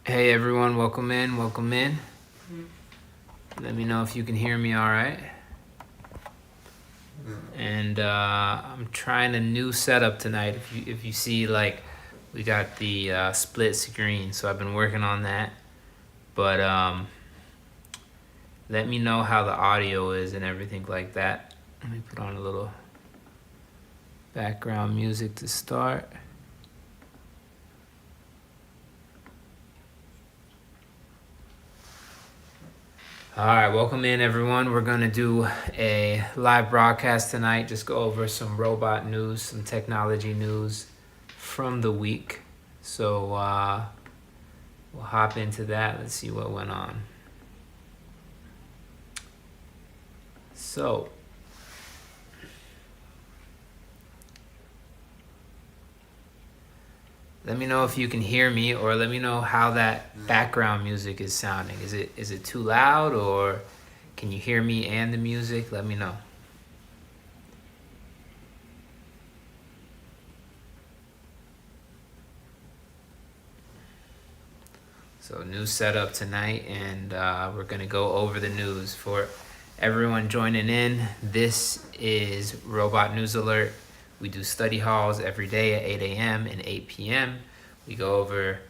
Hey everyone, welcome in, welcome in. Let me know if you can hear me all right. And I'm trying a new setup tonight. If you see, like, we got the split screen, so I've been working on that. But let me know how the audio is and everything like that. Let me put on a little background music to start. All right, welcome in everyone. We're gonna do a live broadcast tonight. Just go over some robot news, some technology news from the week. So we'll hop into that. Let's see what went on. So let me know if you can hear me, or let me know how that background music is sounding. Is it too loud, or can you hear me and the music? Let me know. So new setup tonight, and we're gonna go over the news for everyone joining in. This is Robot News Alert. We do study halls every day at 8 a.m. and 8 p.m. We go over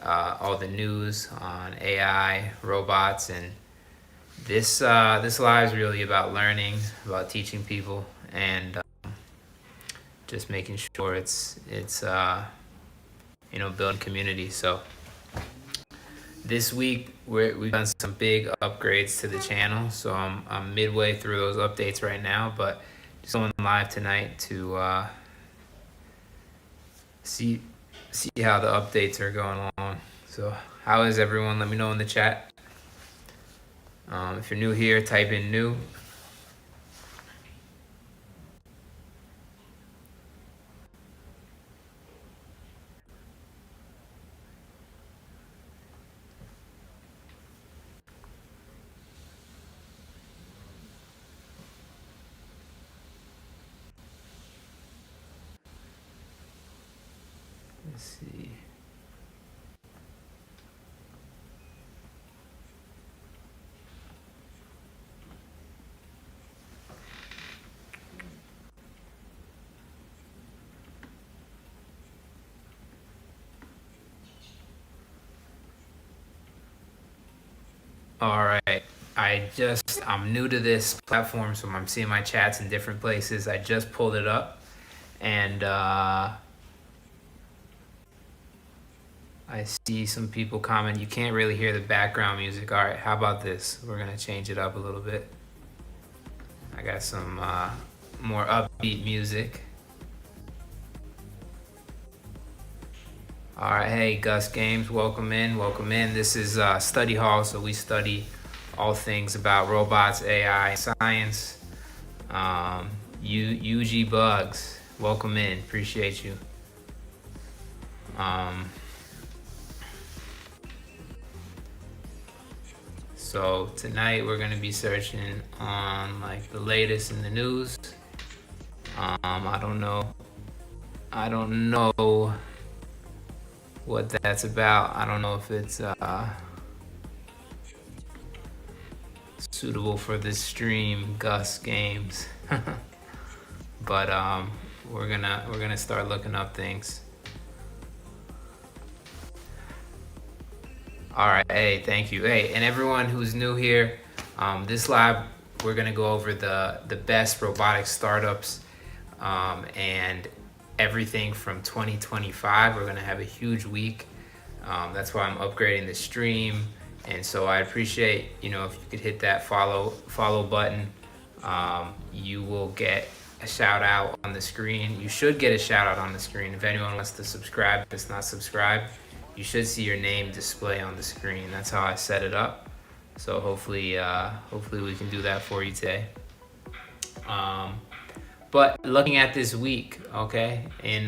all the news on AI, robots, and this live is really about learning, about teaching people, and just making sure it's building community. So this week we've done some big upgrades to the channel, so I'm midway through those updates right now, but just going live tonight to see how the updates are going along. So how is everyone? Let me know in the chat. If you're new here, type in new. Let's see. All right. I'm new to this platform, so I'm seeing my chats in different places. I just pulled it up, and I see some people comment, you can't really hear the background music. All right, how about this? We're gonna change it up a little bit. I got some more upbeat music. All right, hey, Gus Games, welcome in, welcome in. This is Study Hall, so we study all things about robots, AI, science. UG Bugs, welcome in, appreciate you. So tonight we're gonna be searching on like the latest in the news. I don't know what that's about. I don't know if it's suitable for this stream, Gus Games. But we're gonna start looking up things. All right, hey, thank you. Hey, and everyone who's new here, this live, we're gonna go over the best robotic startups and everything from 2025. We're gonna have a huge week. That's why I'm upgrading the stream. And so I appreciate, if you could hit that follow button. You will get a shout out on the screen. You should get a shout out on the screen. If anyone wants to subscribe, if it's not subscribed, you should see your name display on the screen. That's how I set it up. So hopefully we can do that for you today. But looking at this week, okay, and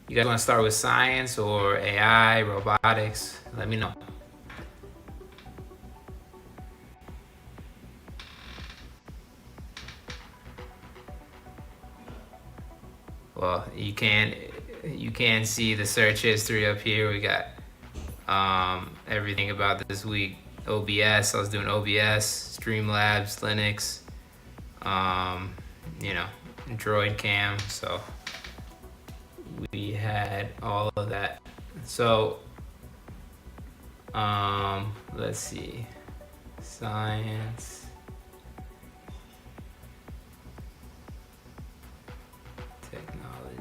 you guys want to start with science or AI, robotics? Let me know. Well, you can see the search history up here. We got everything about this week. OBS, I was doing OBS, Streamlabs, Linux, you know, Droid Cam. So we had all of that. So let's see, science, technology.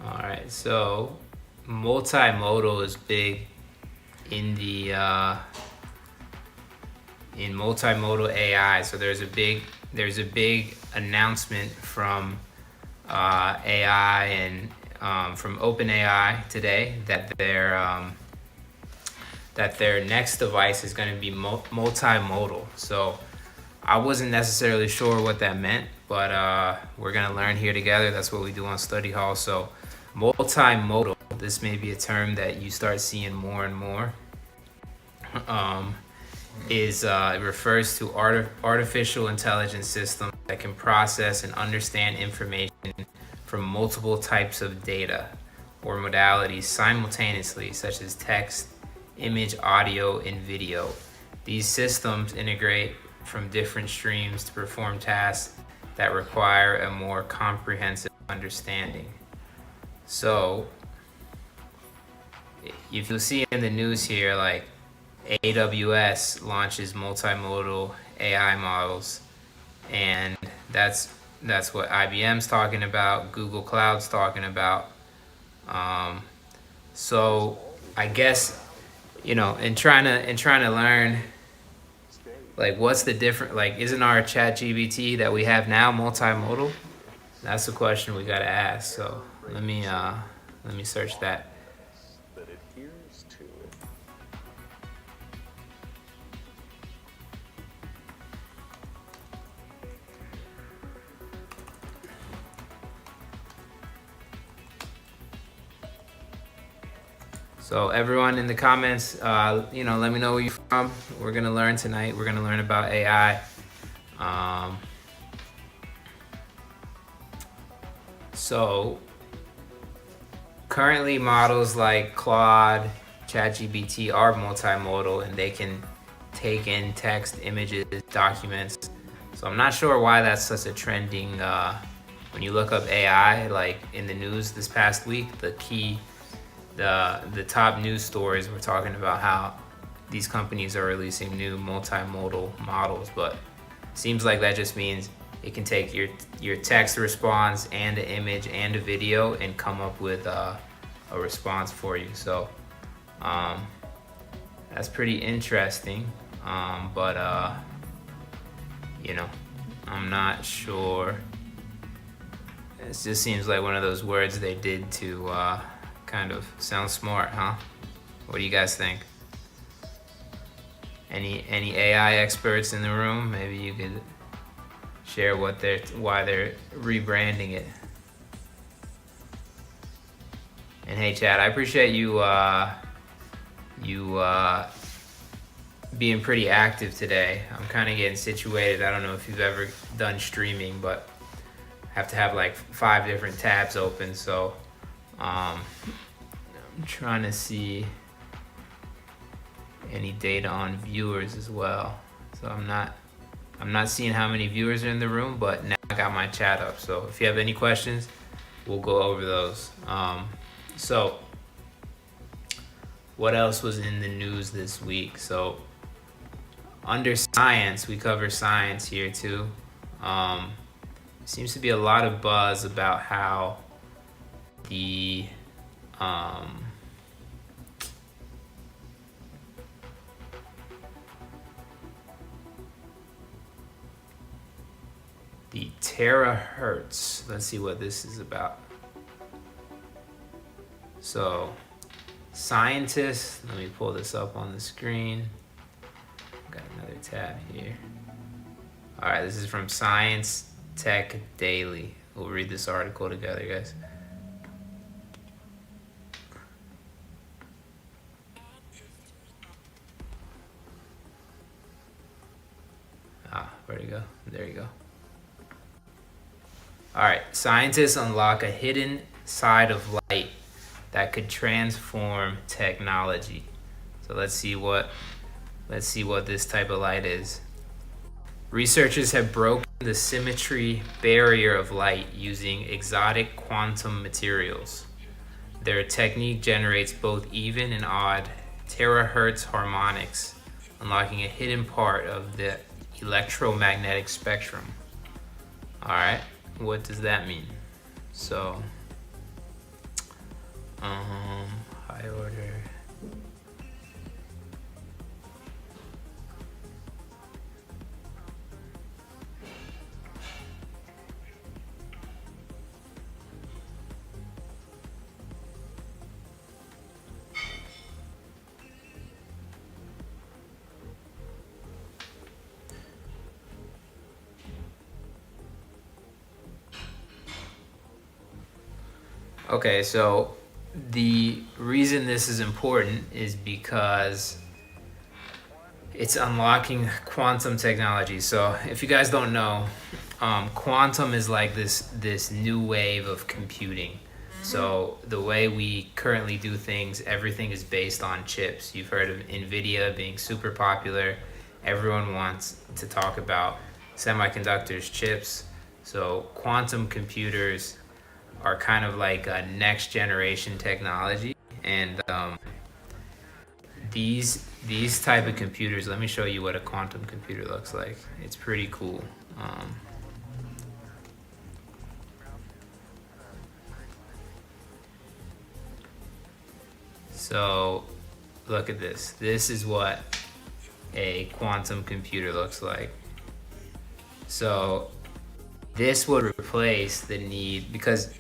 All right, so multimodal is big in the in multimodal AI. So there's a big announcement from AI and from OpenAI today that their next device is going to be multimodal. So I wasn't necessarily sure what that meant, but we're going to learn here together. That's what we do on Study Hall. So multimodal, this may be a term that you start seeing more and more. It refers to artificial intelligence systems that can process and understand information from multiple types of data or modalities simultaneously, such as text, image, audio, and video. These systems integrate from different streams to perform tasks that require a more comprehensive understanding. So, if you'll see in the news here, like AWS launches multimodal AI models, and that's what IBM's talking about, Google Cloud's talking about. So I guess, you know, in trying to learn, like, what's the different, like, isn't our ChatGPT that we have now multimodal? That's the question we gotta ask. So let me search that. So everyone in the comments, you know, let me know where you're from. We're gonna learn tonight. We're gonna learn about AI. So currently models like Claude, ChatGPT are multimodal, and they can take in text, images, documents. So I'm not sure why that's such a trending, when you look up AI, like in the news this past week, the top news stories were talking about how these companies are releasing new multimodal models, but it seems like that just means it can take your text response and an image and a video and come up with a response for you. So that's pretty interesting, but you know, I'm not sure. It just seems like one of those words they did to kind of sound smart, huh? What do you guys think? Any AI experts in the room? Maybe you could share why they're rebranding it. And hey, Chad, I appreciate you being pretty active today. I'm kind of getting situated. I don't know if you've ever done streaming, but I have to have like 5 different tabs open. So I'm trying to see any data on viewers as well. So I'm not seeing how many viewers are in the room, but now I got my chat up. So if you have any questions, we'll go over those. So what else was in the news this week? So under science, we cover science here too. Seems to be a lot of buzz about how the terahertz. Let's see what this is about. So scientists, let me pull this up on the screen. Got another tab here. All right, this is from Science Tech Daily. We'll read this article together, guys. Where'd it go? There you go. All right, scientists unlock a hidden side of light that could transform technology. So let's see what this type of light is. Researchers have broken the symmetry barrier of light using exotic quantum materials. Their technique generates both even and odd terahertz harmonics, unlocking a hidden part of the electromagnetic spectrum. All right, what does that mean? So, high order. Okay, so the reason this is important is because it's unlocking quantum technology. So if you guys don't know, quantum is like this new wave of computing. So the way we currently do things, everything is based on chips. You've heard of NVIDIA being super popular. Everyone wants to talk about semiconductors, chips. So quantum computers are kind of like a next generation technology, and these type of computers. Let me show you what a quantum computer looks like. It's pretty cool. So look at this. This is what a quantum computer looks like. So this would replace the need, because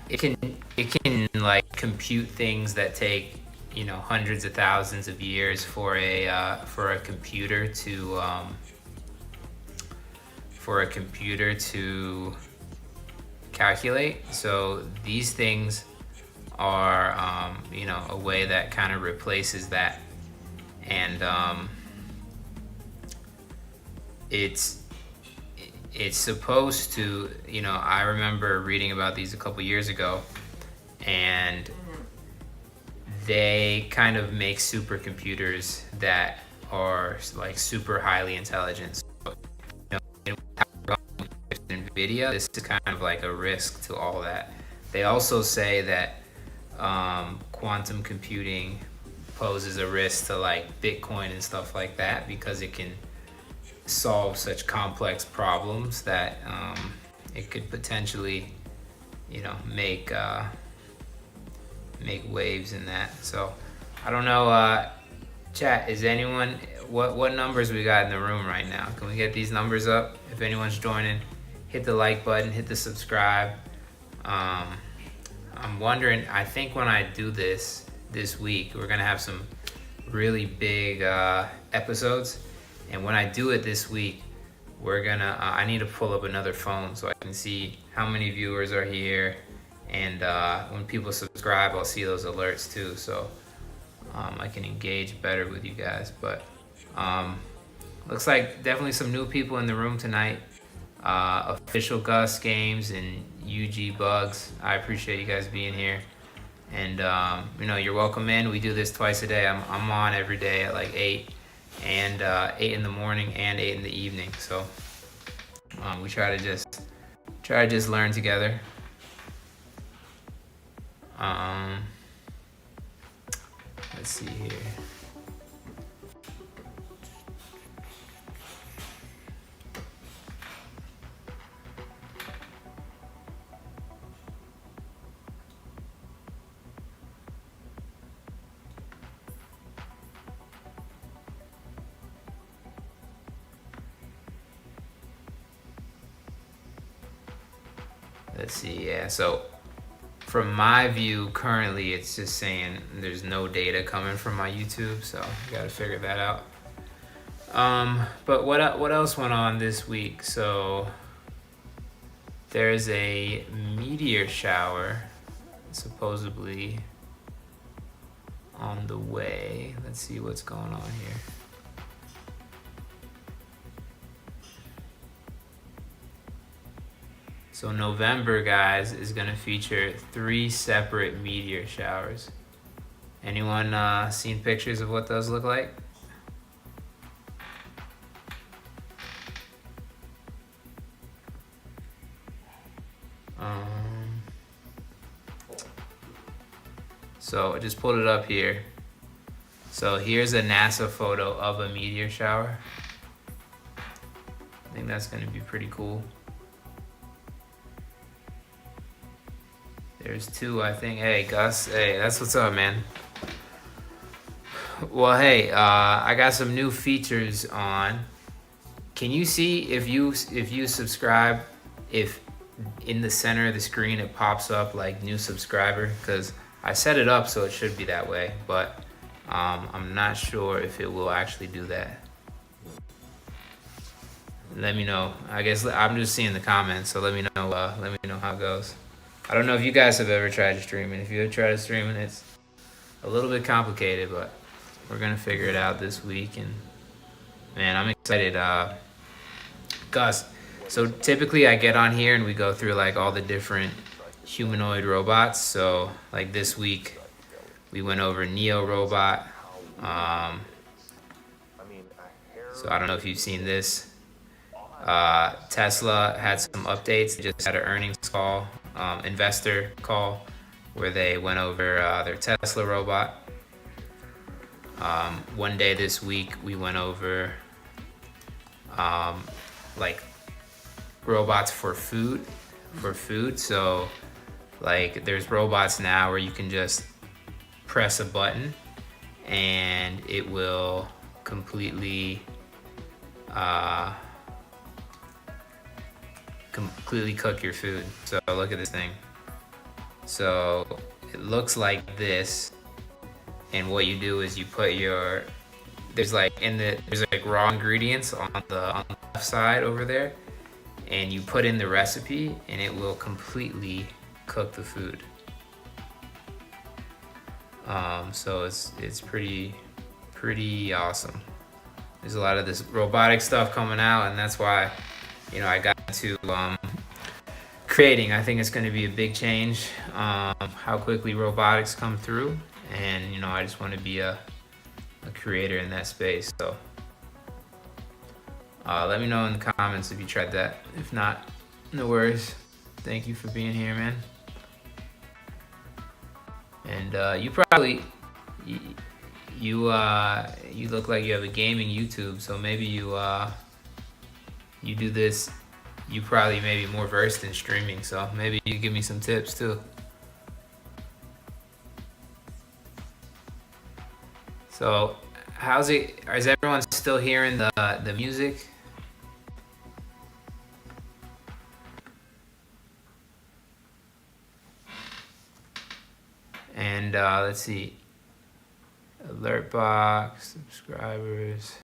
it can like compute things that take, you know, hundreds of thousands of years for a computer to calculate. So these things are you know, a way that kind of replaces that, and it's supposed to, you know, I remember reading about these a couple years ago, and they kind of make supercomputers that are like super highly intelligent. So, you know, NVIDIA, this is kind of like a risk to all that. They also say that quantum computing poses a risk to like Bitcoin and stuff like that, because it can solve such complex problems that it could potentially, you know, make waves in that. So I don't know, chat, is anyone, what numbers we got in the room right now? Can we get these numbers up? If anyone's joining, hit the like button, hit the subscribe. I'm wondering, I think when I do this week, we're gonna have some really big episodes. And when I do it this week, we're gonna, I need to pull up another phone so I can see how many viewers are here. And when people subscribe, I'll see those alerts too. So I can engage better with you guys. But looks like definitely some new people in the room tonight. Official Gus Games and UG Bugs. I appreciate you guys being here. And you know, you're welcome in. We do this twice a day. I'm on every day at like 8 and 8 in the morning and 8 in the evening. So we try to just learn together. Let's see here. Let's see, yeah, so from my view, currently it's just saying there's no data coming from my YouTube, so I gotta figure that out. But what else went on this week? So there's a meteor shower supposedly on the way. Let's see what's going on here. So November, guys, is gonna feature 3 separate meteor showers. Anyone seen pictures of what those look like? So I just pulled it up here. So here's a NASA photo of a meteor shower. I think that's gonna be pretty cool. There's 2, I think. Hey, Gus. Hey, that's what's up, man. Well, hey, I got some new features on. Can you see if you subscribe, if in the center of the screen it pops up like new subscriber? Because I set it up so it should be that way, but I'm not sure if it will actually do that. Let me know. I guess I'm just seeing the comments, so let me know. Let me know how it goes. I don't know if you guys have ever tried streaming. If you have tried streaming, it's a little bit complicated, but we're gonna figure it out this week. And man, I'm excited. Gus, so typically I get on here and we go through like all the different humanoid robots. So like this week we went over Neo Robot. So I don't know if you've seen this. Tesla had some updates. They just had an earnings call, investor call, where they went over their Tesla robot. One day this week we went over like robots for food. So like there's robots now where you can just press a button and it will completely cook your food. So look at this thing. So it looks like this, and what you do is you put your there's like raw ingredients on the left side over there, and you put in the recipe and it will completely cook the food. So it's pretty awesome. There's a lot of this robotic stuff coming out, and that's why I got to creating. I think it's going to be a big change, how quickly robotics come through, and I just want to be a creator in that space. So let me know in the comments if you tried that. If not, no worries. Thank you for being here, man. And you probably you look like you have a gaming YouTube, so maybe you do this. You probably maybe more versed in streaming, so maybe you give me some tips too. So how's it? Is everyone still hearing the music? And let's see. Alert box, subscribers.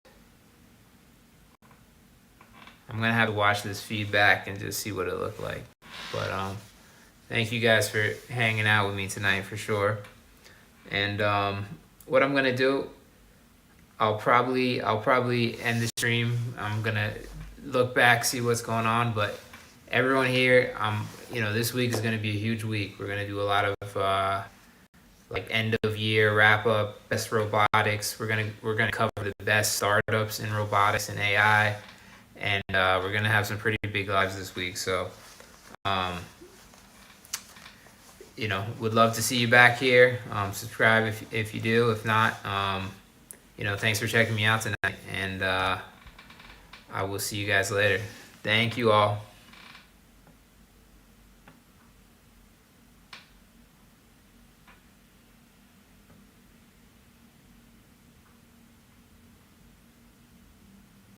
I'm gonna have to watch this feedback and just see what it looked like. But thank you guys for hanging out with me tonight for sure. And what I'm gonna do, I'll probably end the stream. I'm gonna look back, see what's going on. But everyone here, this week is gonna be a huge week. We're gonna do a lot of like end of year wrap up, best robotics. We're gonna cover the best startups in robotics and AI. And we're gonna have some pretty big lives this week. So would love to see you back here. Subscribe if you do. If not, thanks for checking me out tonight, and I will see you guys later. Thank you all.